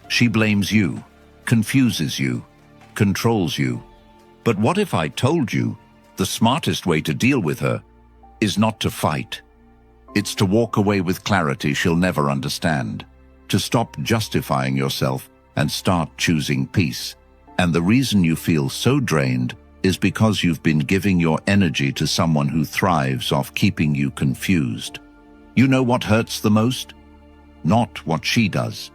She blames you, confuses you, controls you. But what if I told you the smartest way to deal with her is not to fight? It's to walk away with clarity she'll never understand, to stop justifying yourself and start choosing peace. And the reason you feel so drained is because you've been giving your energy to someone who thrives off keeping you confused. You know what hurts the most? Not what she does,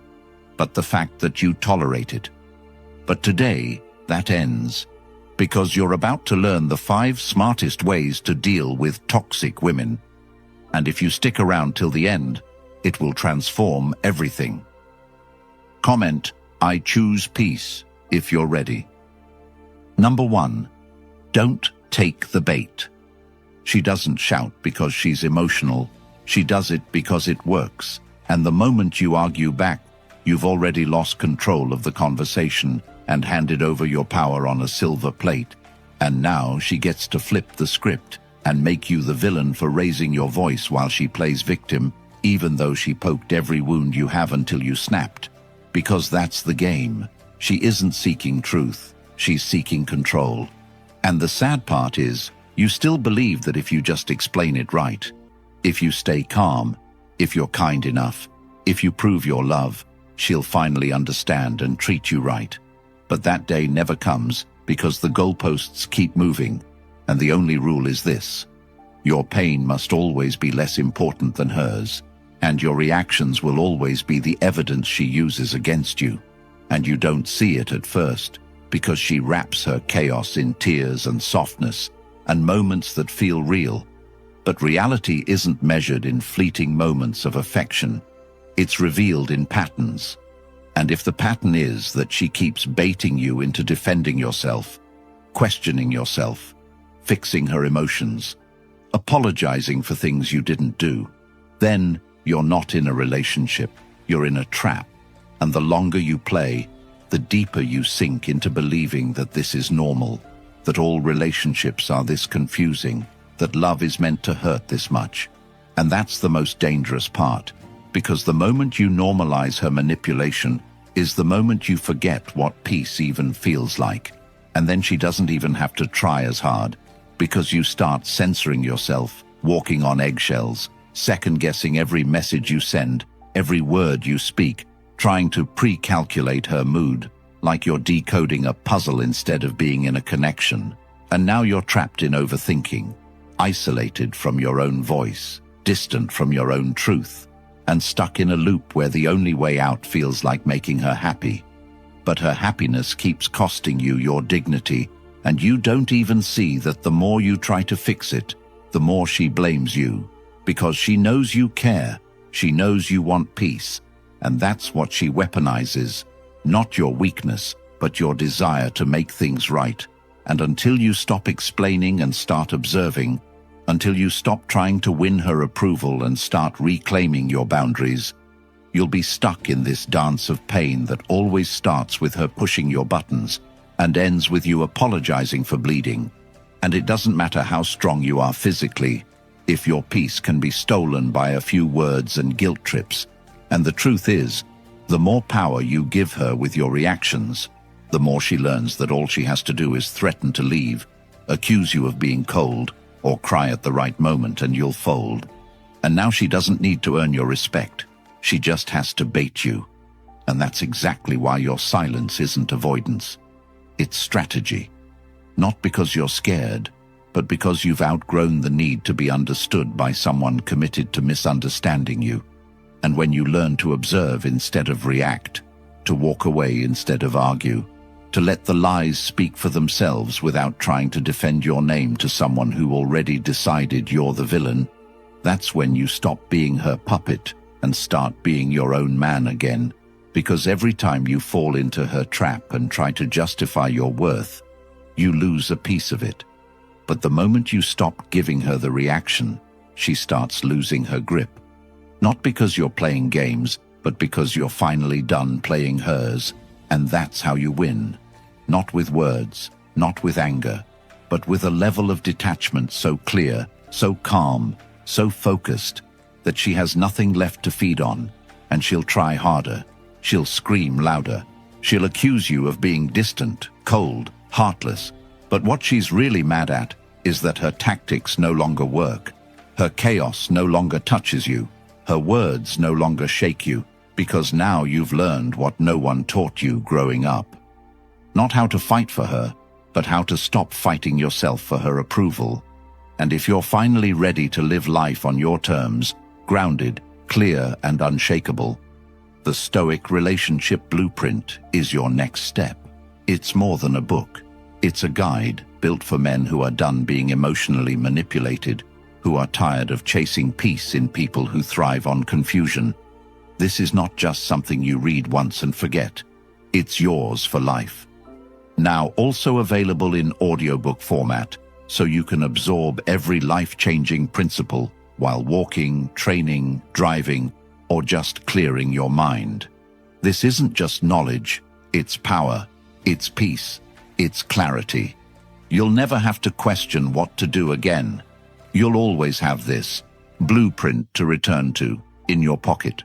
but the fact that you tolerate it. But today, that ends, because you're about to learn the 5 smartest ways to deal with toxic women. And if you stick around till the end, it will transform everything. Comment, "I choose peace," if you're ready. Number 1. Don't take the bait. She doesn't shout because she's emotional. She does it because it works. And the moment you argue back, you've already lost control of the conversation and handed over your power on a silver plate. And now she gets to flip the script and make you the villain for raising your voice while she plays victim, even though she poked every wound you have until you snapped. Because that's the game. She isn't seeking truth, she's seeking control. And the sad part is, you still believe that if you just explain it right, if you stay calm, if you're kind enough, if you prove your love, she'll finally understand and treat you right. But that day never comes because the goalposts keep moving, and the only rule is this: your pain must always be less important than hers, and your reactions will always be the evidence she uses against you. And you don't see it at first, because she wraps her chaos in tears and softness, and moments that feel real. But reality isn't measured in fleeting moments of affection. It's revealed in patterns. And if the pattern is that she keeps baiting you into defending yourself, questioning yourself, fixing her emotions, apologizing for things you didn't do, then you're not in a relationship, you're in a trap. And the longer you play, the deeper you sink into believing that this is normal, that all relationships are this confusing, that love is meant to hurt this much. And that's the most dangerous part, because the moment you normalize her manipulation is the moment you forget what peace even feels like. And then she doesn't even have to try as hard, because you start censoring yourself, walking on eggshells, second-guessing every message you send, every word you speak, trying to pre-calculate her mood, like you're decoding a puzzle instead of being in a connection. And now you're trapped in overthinking, isolated from your own voice, distant from your own truth, and stuck in a loop where the only way out feels like making her happy. But her happiness keeps costing you your dignity, and you don't even see that the more you try to fix it, the more she blames you, because she knows you care, she knows you want peace, and that's what she weaponizes, not your weakness, but your desire to make things right. And until you stop explaining and start observing, until you stop trying to win her approval and start reclaiming your boundaries, you'll be stuck in this dance of pain that always starts with her pushing your buttons and ends with you apologizing for bleeding. And it doesn't matter how strong you are physically, if your peace can be stolen by a few words and guilt trips. And the truth is, the more power you give her with your reactions, the more she learns that all she has to do is threaten to leave, accuse you of being cold, or cry at the right moment and you'll fold. And now she doesn't need to earn your respect. She just has to bait you. And that's exactly why your silence isn't avoidance. It's strategy. Not because you're scared, but because you've outgrown the need to be understood by someone committed to misunderstanding you. And when you learn to observe instead of react, to walk away instead of argue, to let the lies speak for themselves without trying to defend your name to someone who already decided you're the villain, that's when you stop being her puppet and start being your own man again. Because every time you fall into her trap and try to justify your worth, you lose a piece of it. But the moment you stop giving her the reaction, she starts losing her grip. Not because you're playing games, but because you're finally done playing hers, and that's how you win. Not with words, not with anger, but with a level of detachment so clear, so calm, so focused, that she has nothing left to feed on, and she'll try harder, she'll scream louder. She'll accuse you of being distant, cold, heartless. But what she's really mad at is that her tactics no longer work. Her chaos no longer touches you. Her words no longer shake you, because now you've learned what no one taught you growing up. Not how to fight for her, but how to stop fighting yourself for her approval. And if you're finally ready to live life on your terms, grounded, clear, and unshakable, the Stoic Relationship Blueprint is your next step. It's more than a book. It's a guide built for men who are done being emotionally manipulated, who are tired of chasing peace in people who thrive on confusion. This is not just something you read once and forget. It's yours for life. Now also available in audiobook format, so you can absorb every life-changing principle while walking, training, driving, or just clearing your mind. This isn't just knowledge, it's power, it's peace, it's clarity. You'll never have to question what to do again. You'll always have this blueprint to return to in your pocket.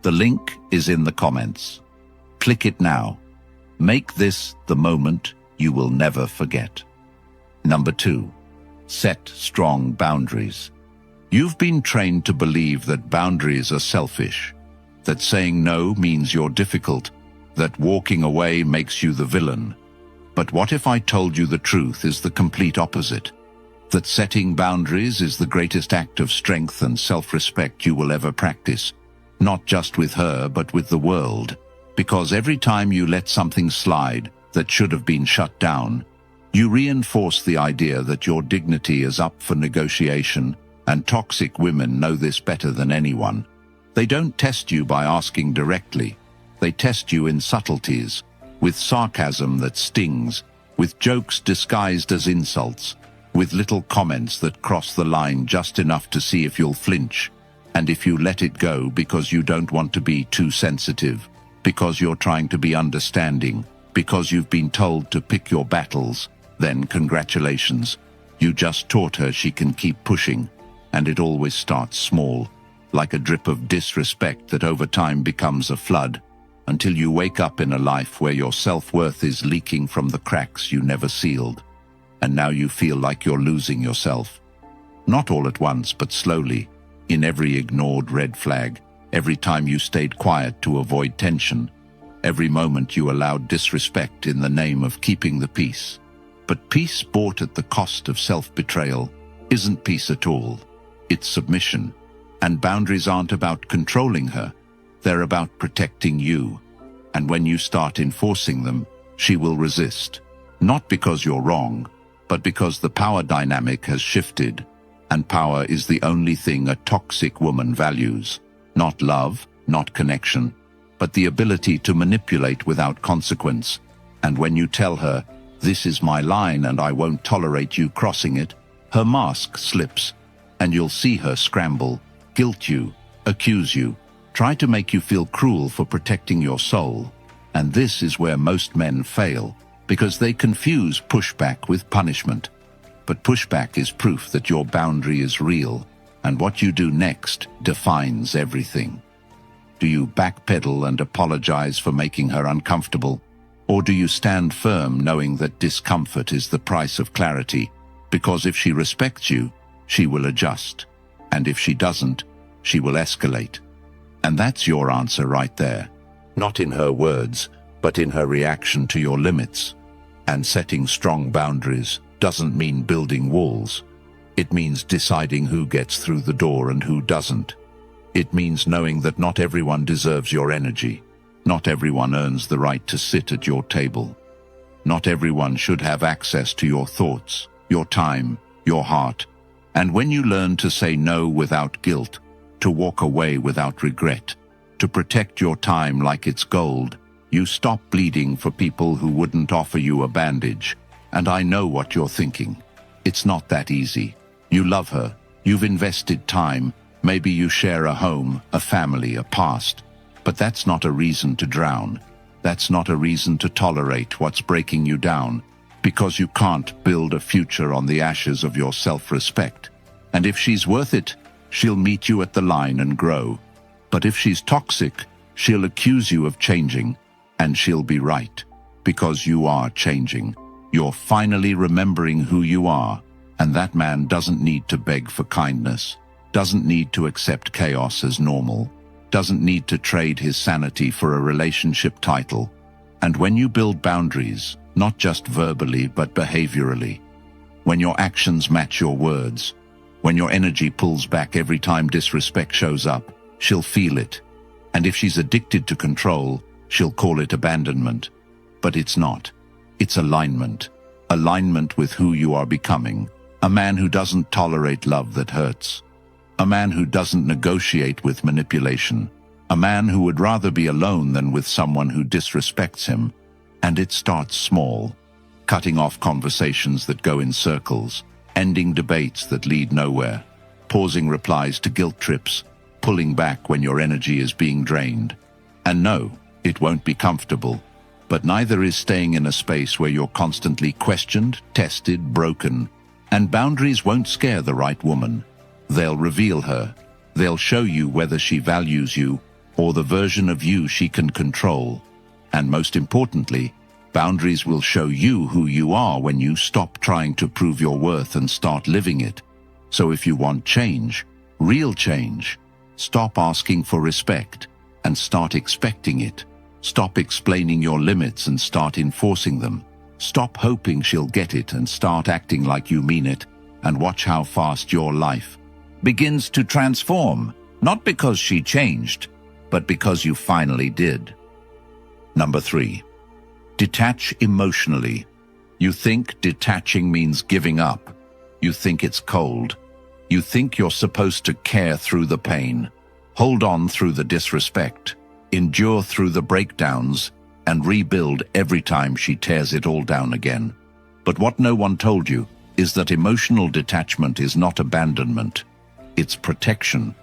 The link is in the comments. Click it now. Make this the moment you will never forget. Number 2, set strong boundaries. You've been trained to believe that boundaries are selfish, that saying no means you're difficult, that walking away makes you the villain. But what if I told you the truth is the complete opposite? That setting boundaries is the greatest act of strength and self-respect you will ever practice, not just with her, but with the world. Because every time you let something slide that should have been shut down, you reinforce the idea that your dignity is up for negotiation, and toxic women know this better than anyone. They don't test you by asking directly. They test you in subtleties, with sarcasm that stings, with jokes disguised as insults, with little comments that cross the line just enough to see if you'll flinch, and if you let it go because you don't want to be too sensitive, because you're trying to be understanding, because you've been told to pick your battles, then congratulations. You just taught her she can keep pushing, and it always starts small, like a drip of disrespect that over time becomes a flood, until you wake up in a life where your self-worth is leaking from the cracks you never sealed. And now you feel like you're losing yourself. Not all at once, but slowly, in every ignored red flag, every time you stayed quiet to avoid tension, every moment you allowed disrespect in the name of keeping the peace. But peace bought at the cost of self-betrayal isn't peace at all. It's submission. And boundaries aren't about controlling her. They're about protecting you. And when you start enforcing them, she will resist. Not because you're wrong, but because the power dynamic has shifted. And power is the only thing a toxic woman values. Not love, not connection, but the ability to manipulate without consequence. And when you tell her, "This is my line and I won't tolerate you crossing it," her mask slips, and you'll see her scramble, guilt you, accuse you, try to make you feel cruel for protecting your soul. And this is where most men fail, because they confuse pushback with punishment. But pushback is proof that your boundary is real, and what you do next defines everything. Do you backpedal and apologize for making her uncomfortable? Or do you stand firm knowing that discomfort is the price of clarity? Because if she respects you, she will adjust. And if she doesn't, she will escalate. And that's your answer right there. Not in her words, but in her reaction to your limits. And setting strong boundaries doesn't mean building walls. It means deciding who gets through the door and who doesn't. It means knowing that not everyone deserves your energy. Not everyone earns the right to sit at your table. Not everyone should have access to your thoughts, your time, your heart. And when you learn to say no without guilt, to walk away without regret, to protect your time like it's gold, you stop bleeding for people who wouldn't offer you a bandage. And I know what you're thinking. It's not that easy. You love her. You've invested time. Maybe you share a home, a family, a past. But that's not a reason to drown. That's not a reason to tolerate what's breaking you down, because you can't build a future on the ashes of your self-respect. And if she's worth it, she'll meet you at the line and grow. But if she's toxic, She'll accuse you of changing, and she'll be right, because you are changing. You're finally remembering who you are, and that man doesn't need to beg for kindness, doesn't need to accept chaos as normal, doesn't need to trade his sanity for a relationship title. And when you build boundaries, not just verbally but behaviorally, when your actions match your words, when your energy pulls back every time disrespect shows up, she'll feel it. And if she's addicted to control, she'll call it abandonment. But it's not. It's alignment. Alignment with who you are becoming. A man who doesn't tolerate love that hurts. A man who doesn't negotiate with manipulation. A man who would rather be alone than with someone who disrespects him. And it starts small. Cutting off conversations that go in circles. Ending debates that lead nowhere. Pausing replies to guilt trips. Pulling back when your energy is being drained. And no, it won't be comfortable. But neither is staying in a space where you're constantly questioned, tested, broken. And boundaries won't scare the right woman. They'll reveal her. They'll show you whether she values you or the version of you she can control. And most importantly, boundaries will show you who you are when you stop trying to prove your worth and start living it. So if you want change, real change, stop asking for respect and start expecting it. Stop explaining your limits and start enforcing them. Stop hoping she'll get it and start acting like you mean it, and watch how fast your life begins to transform, not because she changed, but because you finally did. Number 3, detach emotionally. You think detaching means giving up. You think it's cold. You think you're supposed to care through the pain, hold on through the disrespect, endure through the breakdowns, and rebuild every time she tears it all down again. But what no one told you is that emotional detachment is not abandonment. It's protection,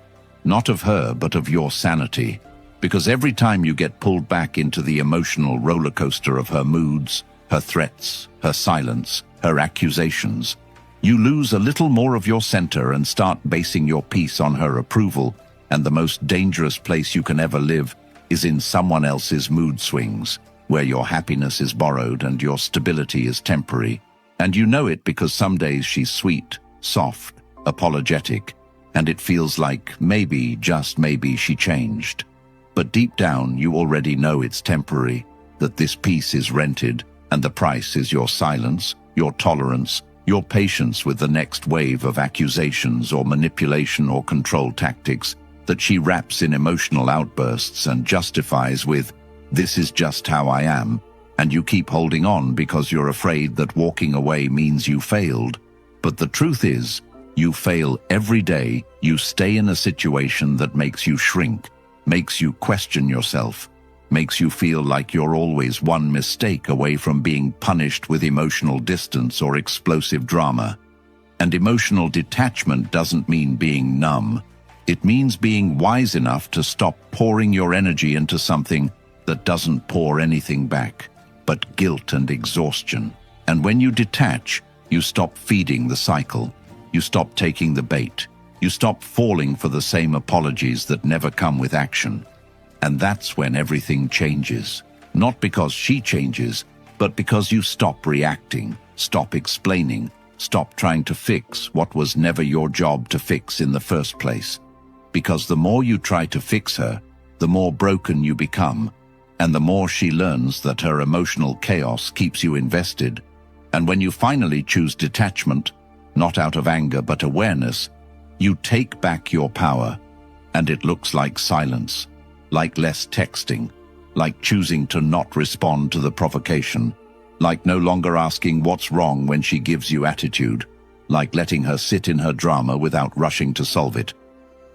not of her, but of your sanity. Because every time you get pulled back into the emotional roller coaster of her moods, her threats, her silence, her accusations, you lose a little more of your center and start basing your peace on her approval. And the most dangerous place you can ever live is in someone else's mood swings, where your happiness is borrowed and your stability is temporary. And you know it because some days she's sweet, soft, apologetic, and it feels like maybe, just maybe, she changed. But deep down, you already know it's temporary, that this peace is rented, and the price is your silence, your tolerance, your patience with the next wave of accusations or manipulation or control tactics that she wraps in emotional outbursts and justifies with, "This is just how I am," and you keep holding on because you're afraid that walking away means you failed. But the truth is, you fail every day. You stay in a situation that makes you shrink, makes you question yourself, makes you feel like you're always one mistake away from being punished with emotional distance or explosive drama. And emotional detachment doesn't mean being numb. It means being wise enough to stop pouring your energy into something that doesn't pour anything back, but guilt and exhaustion. And when you detach, you stop feeding the cycle. You stop taking the bait. You stop falling for the same apologies that never come with action. And that's when everything changes. Not because she changes, but because you stop reacting, stop explaining, stop trying to fix what was never your job to fix in the first place. Because the more you try to fix her, the more broken you become, and the more she learns that her emotional chaos keeps you invested. And when you finally choose detachment, not out of anger but awareness, you take back your power, and it looks like silence, like less texting, like choosing to not respond to the provocation, like no longer asking what's wrong when she gives you attitude, like letting her sit in her drama without rushing to solve it.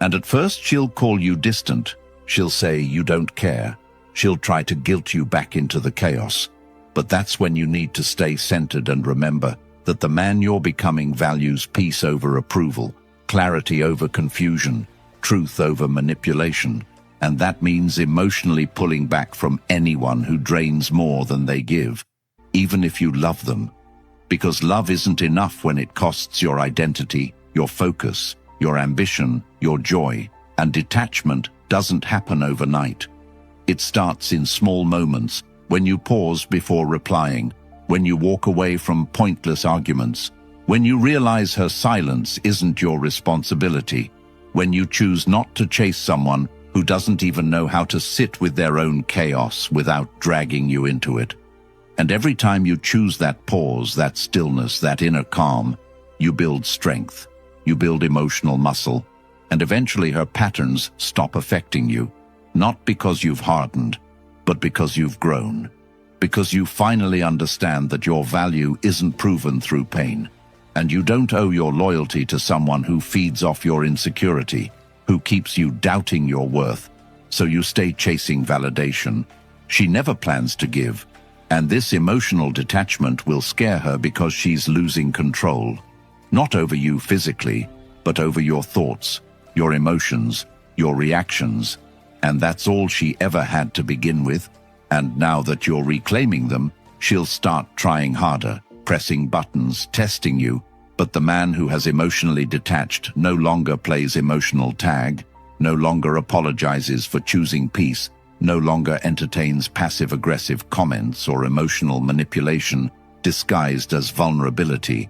And at first she'll call you distant, she'll say you don't care, she'll try to guilt you back into the chaos. But that's when you need to stay centered and remember that the man you're becoming values peace over approval, clarity over confusion, truth over manipulation. And that means emotionally pulling back from anyone who drains more than they give, even if you love them. Because love isn't enough when it costs your identity, your focus, your ambition, your joy. And detachment doesn't happen overnight. It starts in small moments, when you pause before replying, when you walk away from pointless arguments, when you realize her silence isn't your responsibility, when you choose not to chase someone who doesn't even know how to sit with their own chaos without dragging you into it. And every time you choose that pause, that stillness, that inner calm, you build strength, you build emotional muscle, and eventually her patterns stop affecting you, not because you've hardened, but because you've grown, because you finally understand that your value isn't proven through pain, and you don't owe your loyalty to someone who feeds off your insecurity, who keeps you doubting your worth, so you stay chasing validation. She never plans to give, and this emotional detachment will scare her because she's losing control, not over you physically, but over your thoughts, your emotions, your reactions, and that's all she ever had to begin with. And now that you're reclaiming them, she'll start trying harder, pressing buttons, testing you. But the man who has emotionally detached no longer plays emotional tag, no longer apologizes for choosing peace, no longer entertains passive-aggressive comments or emotional manipulation disguised as vulnerability.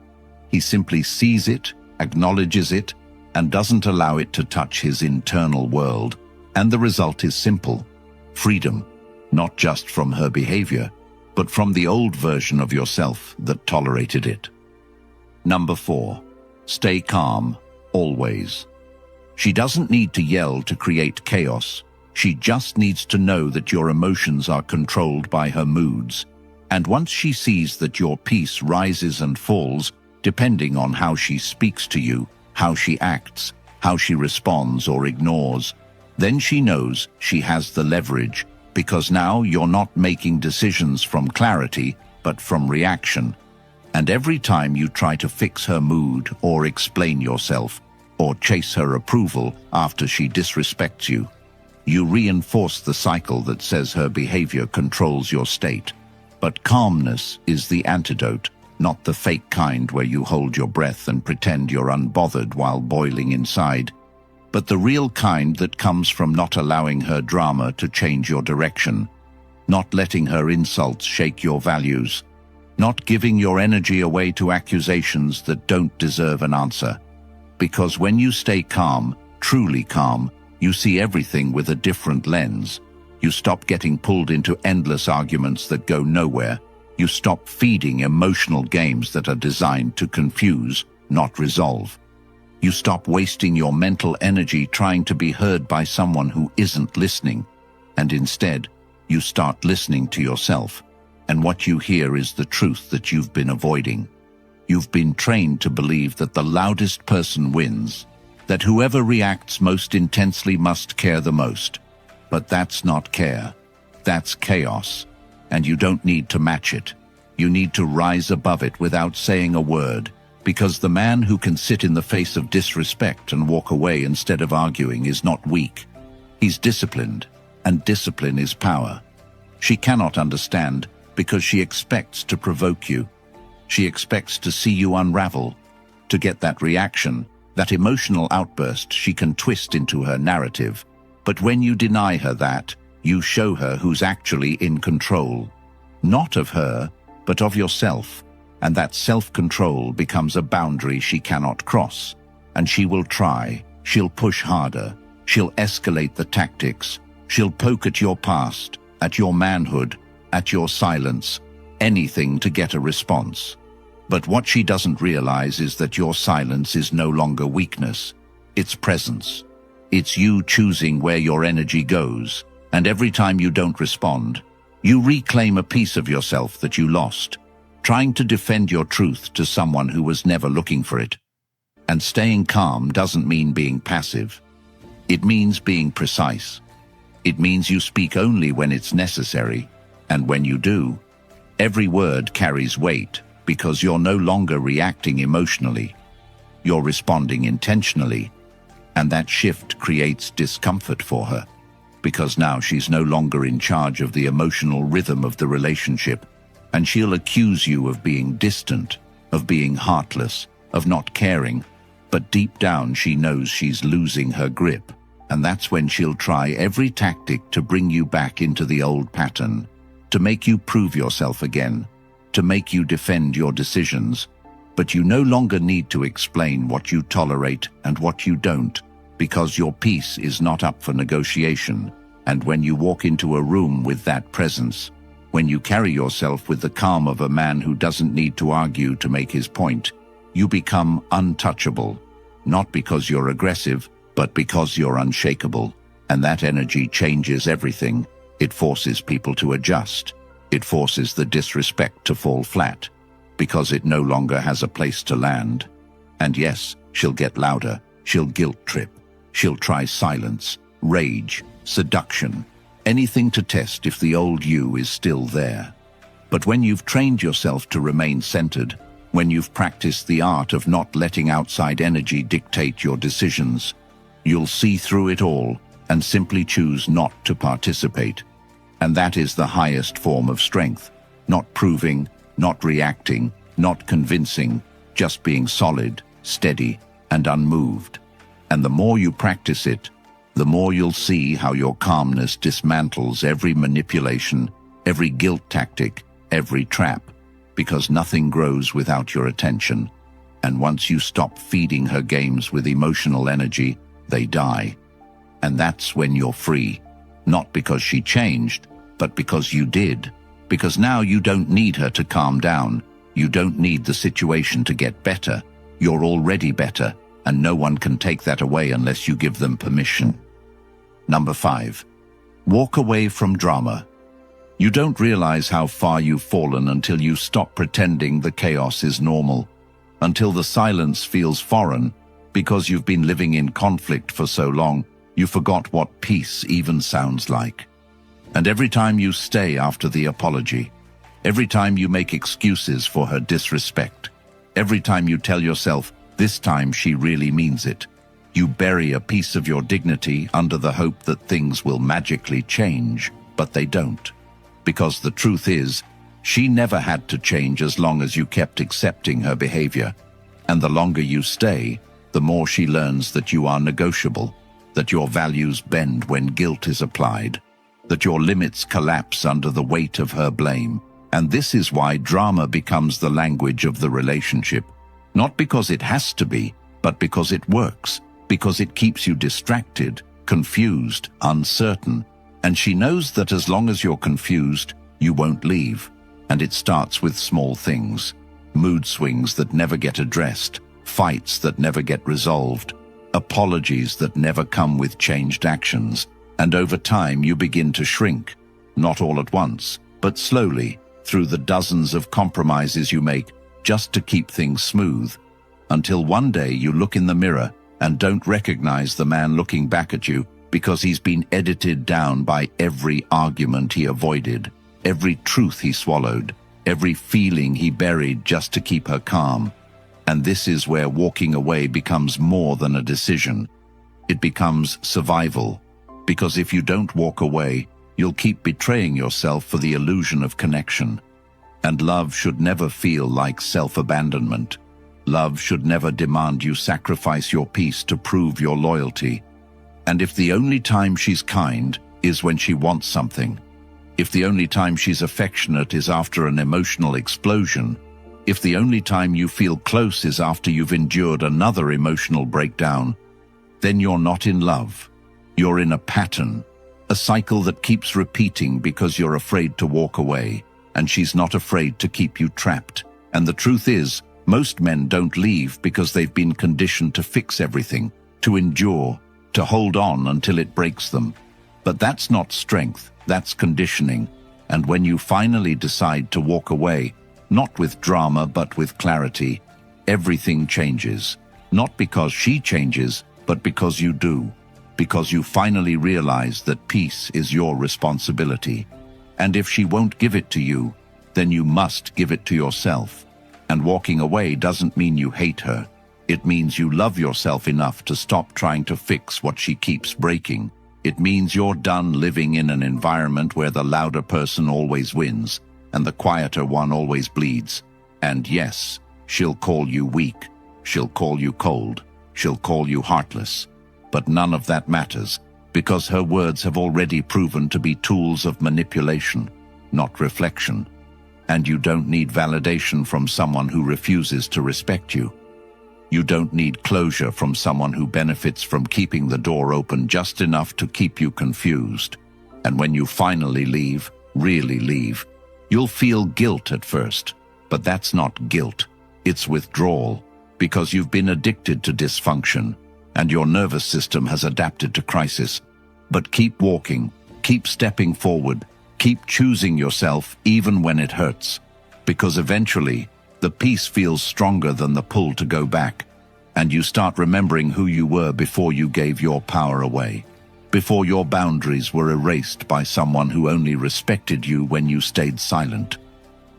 He simply sees it, acknowledges it, and doesn't allow it to touch his internal world. And the result is simple: freedom, not just from her behavior, but from the old version of yourself that tolerated it. Number 4, stay calm, always. She doesn't need to yell to create chaos. She just needs to know that your emotions are controlled by her moods. And once she sees that your peace rises and falls, depending on how she speaks to you, how she acts, how she responds or ignores, then she knows she has the leverage, because now you're not making decisions from clarity, but from reaction. And every time you try to fix her mood or explain yourself, or chase her approval after she disrespects you, you reinforce the cycle that says her behavior controls your state. But calmness is the antidote, not the fake kind where you hold your breath and pretend you're unbothered while boiling inside, but the real kind that comes from not allowing her drama to change your direction, not letting her insults shake your values, not giving your energy away to accusations that don't deserve an answer. Because when you stay calm, truly calm, you see everything with a different lens. You stop getting pulled into endless arguments that go nowhere. You stop feeding emotional games that are designed to confuse, not resolve. You stop wasting your mental energy trying to be heard by someone who isn't listening, and instead, you start listening to yourself, and what you hear is the truth that you've been avoiding. You've been trained to believe that the loudest person wins, that whoever reacts most intensely must care the most. But that's not care. That's chaos, and you don't need to match it. You need to rise above it without saying a word, because the man who can sit in the face of disrespect and walk away instead of arguing is not weak. He's disciplined, and discipline is power. She cannot understand because she expects to provoke you. She expects to see you unravel, to get that reaction, that emotional outburst she can twist into her narrative. But when you deny her that, you show her who's actually in control. Not of her, but of yourself. And that self-control becomes a boundary she cannot cross. And she will try, she'll push harder, she'll escalate the tactics, she'll poke at your past, at your manhood, at your silence, anything to get a response. But what she doesn't realize is that your silence is no longer weakness, it's presence. It's you choosing where your energy goes, and every time you don't respond, you reclaim a piece of yourself that you lost, trying to defend your truth to someone who was never looking for it. And staying calm doesn't mean being passive. It means being precise. It means you speak only when it's necessary, and when you do, every word carries weight because you're no longer reacting emotionally. You're responding intentionally, and that shift creates discomfort for her, because now she's no longer in charge of the emotional rhythm of the relationship, and she'll accuse you of being distant, of being heartless, of not caring, but deep down she knows she's losing her grip, And that's when she'll try every tactic to bring you back into the old pattern, to make you prove yourself again, to make you defend your decisions. But you no longer need to explain what you tolerate and what you don't, because your peace is not up for negotiation. And when you walk into a room with that presence, when you carry yourself with the calm of a man who doesn't need to argue to make his point, you become untouchable, not because you're aggressive, but because you're unshakable. And that energy changes everything. It forces people to adjust. It forces the disrespect to fall flat, because it no longer has a place to land. And yes, she'll get louder, she'll guilt trip, she'll try silence, rage, seduction, anything to test if the old you is still there. But when you've trained yourself to remain centered, when you've practiced the art of not letting outside energy dictate your decisions, you'll see through it all and simply choose not to participate. And that is the highest form of strength, not proving, not reacting, not convincing, just being solid, steady, and unmoved. And the more you practice it, the more you'll see how your calmness dismantles every manipulation, every guilt tactic, every trap, because nothing grows without your attention. And once you stop feeding her games with emotional energy, they die. And that's when you're free, not because she changed, but because you did. Because now you don't need her to calm down. You don't need the situation to get better. You're already better, and no one can take that away unless you give them permission. Number 5. Walk away from drama. You don't realize how far you've fallen until you stop pretending the chaos is normal, until the silence feels foreign. Because you've been living in conflict for so long, you forgot what peace even sounds like. And every time you stay after the apology, every time you make excuses for her disrespect, every time you tell yourself, this time she really means it, you bury a piece of your dignity under the hope that things will magically change, but they don't. Because the truth is, she never had to change as long as you kept accepting her behavior. And the longer you stay, the more she learns that you are negotiable, that your values bend when guilt is applied, that your limits collapse under the weight of her blame. And this is why drama becomes the language of the relationship. Not because it has to be, but because it works, because it keeps you distracted, confused, uncertain. And she knows that as long as you're confused, you won't leave. And it starts with small things, mood swings that never get addressed, fights that never get resolved, apologies that never come with changed actions. And over time you begin to shrink, not all at once, but slowly, through the dozens of compromises you make just to keep things smooth, until one day you look in the mirror and don't recognize the man looking back at you because he's been edited down by every argument he avoided, every truth he swallowed, every feeling he buried just to keep her calm. And this is where walking away becomes more than a decision. It becomes survival. Because if you don't walk away, you'll keep betraying yourself for the illusion of connection. And love should never feel like self-abandonment. Love should never demand you sacrifice your peace to prove your loyalty. And if the only time she's kind is when she wants something, if the only time she's affectionate is after an emotional explosion, if the only time you feel close is after you've endured another emotional breakdown, then you're not in love. You're in a pattern, a cycle that keeps repeating because you're afraid to walk away, and she's not afraid to keep you trapped. And the truth is, most men don't leave because they've been conditioned to fix everything, to endure, to hold on until it breaks them. But that's not strength, that's conditioning. And when you finally decide to walk away, not with drama but with clarity, everything changes. Not because she changes, but because you do. Because you finally realize that peace is your responsibility. And if she won't give it to you, then you must give it to yourself. And walking away doesn't mean you hate her. It means you love yourself enough to stop trying to fix what she keeps breaking. It means you're done living in an environment where the louder person always wins and the quieter one always bleeds. And yes, she'll call you weak. She'll call you cold. She'll call you heartless. But none of that matters, because her words have already proven to be tools of manipulation, not reflection. And you don't need validation from someone who refuses to respect you. You don't need closure from someone who benefits from keeping the door open just enough to keep you confused. And when you finally leave, really leave, you'll feel guilt at first. But that's not guilt, it's withdrawal, because you've been addicted to dysfunction, and your nervous system has adapted to crisis. But keep walking, keep stepping forward, keep choosing yourself even when it hurts, because eventually, the peace feels stronger than the pull to go back, and you start remembering who you were before you gave your power away, before your boundaries were erased by someone who only respected you when you stayed silent.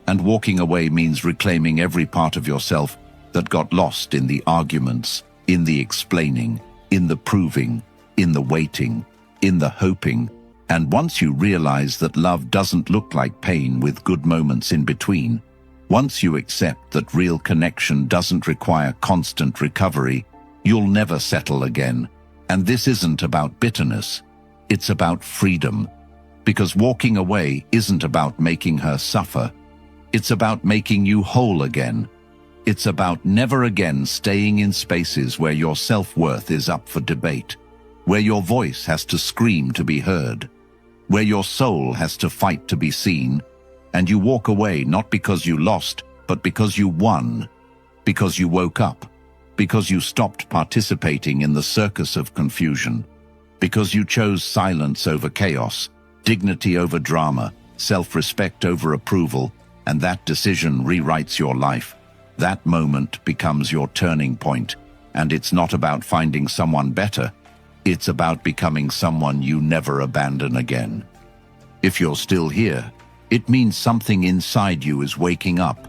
And walking away means reclaiming every part of yourself that got lost in the arguments, in the explaining, in the proving, in the waiting, in the hoping. And once you realize that love doesn't look like pain with good moments in between, once you accept that real connection doesn't require constant recovery, you'll never settle again. And this isn't about bitterness, it's about freedom. Because walking away isn't about making her suffer, it's about making you whole again. It's about never again staying in spaces where your self-worth is up for debate, where your voice has to scream to be heard, where your soul has to fight to be seen. And you walk away not because you lost, but because you won, because you woke up, because you stopped participating in the circus of confusion, because you chose silence over chaos, dignity over drama, self-respect over approval, and that decision rewrites your life. That moment becomes your turning point, and it's not about finding someone better, it's about becoming someone you never abandon again. If you're still here, it means something inside you is waking up,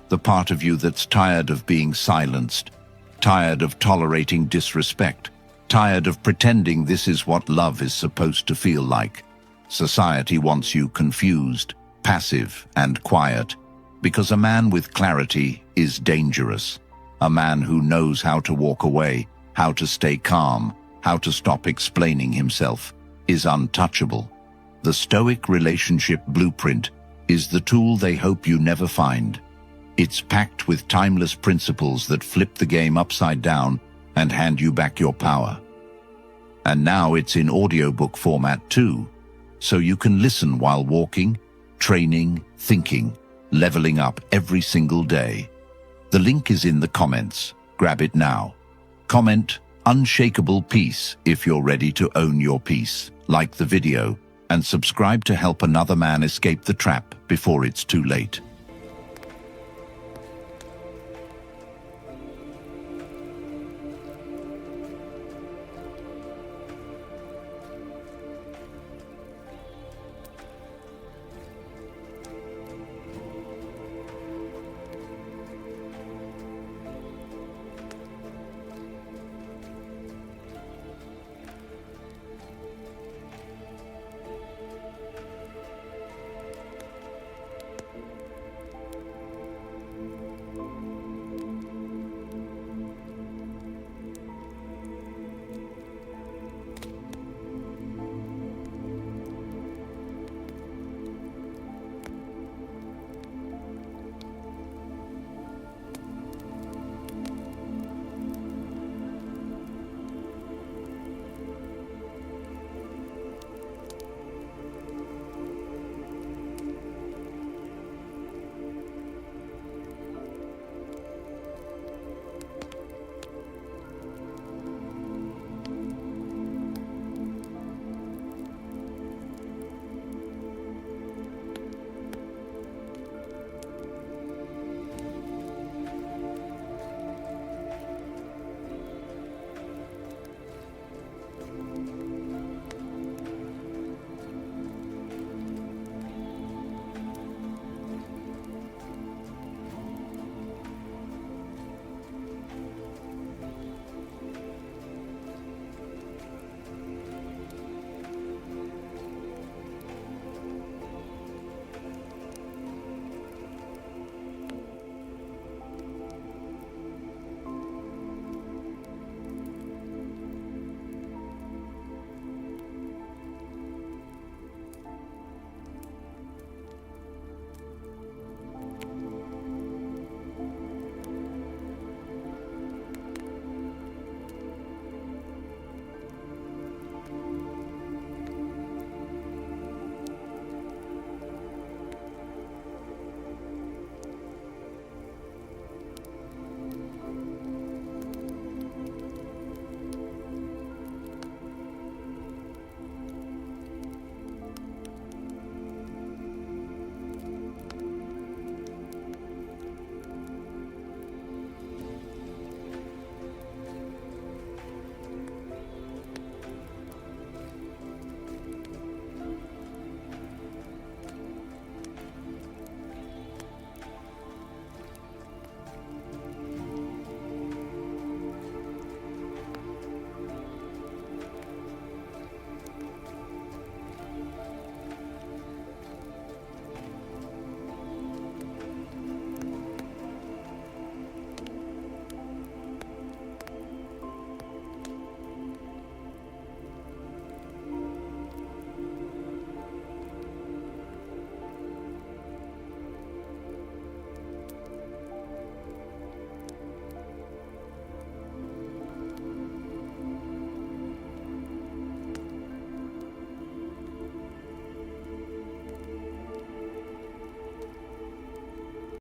the part of you that's tired of being silenced, tired of tolerating disrespect, tired of pretending this is what love is supposed to feel like. Society wants you confused, passive, and quiet, because a man with clarity is dangerous. A man who knows how to walk away, how to stay calm, how to stop explaining himself, is untouchable. The Stoic relationship blueprint is the tool they hope you never find. It's packed with timeless principles that flip the game upside down and hand you back your power. And now it's in audiobook format too, so you can listen while walking, training, thinking, leveling up every single day. The link is in the comments. Grab it now. Comment "Unshakable Peace" if you're ready to own your peace. Like the video and subscribe to help another man escape the trap before it's too late.